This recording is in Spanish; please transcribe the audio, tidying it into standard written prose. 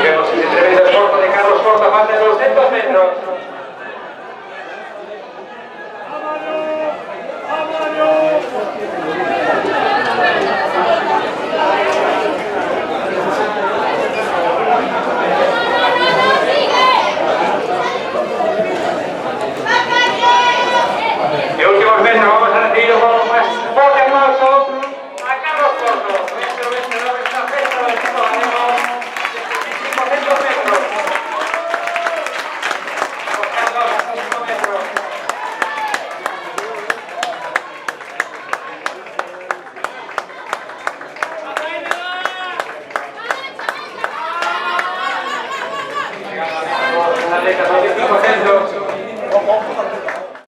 Vemos el tremendo esfuerzo de Carlos Porta, falta de 200 metros. De últimos metros vamos a recibir un poco más fuerte aplauso a Carlos Porto. Nuestro vencedor de esta festa del Campo Galego de 500 metros. Carlos, a 5 metros. Llegamos a la meta, 25 metros.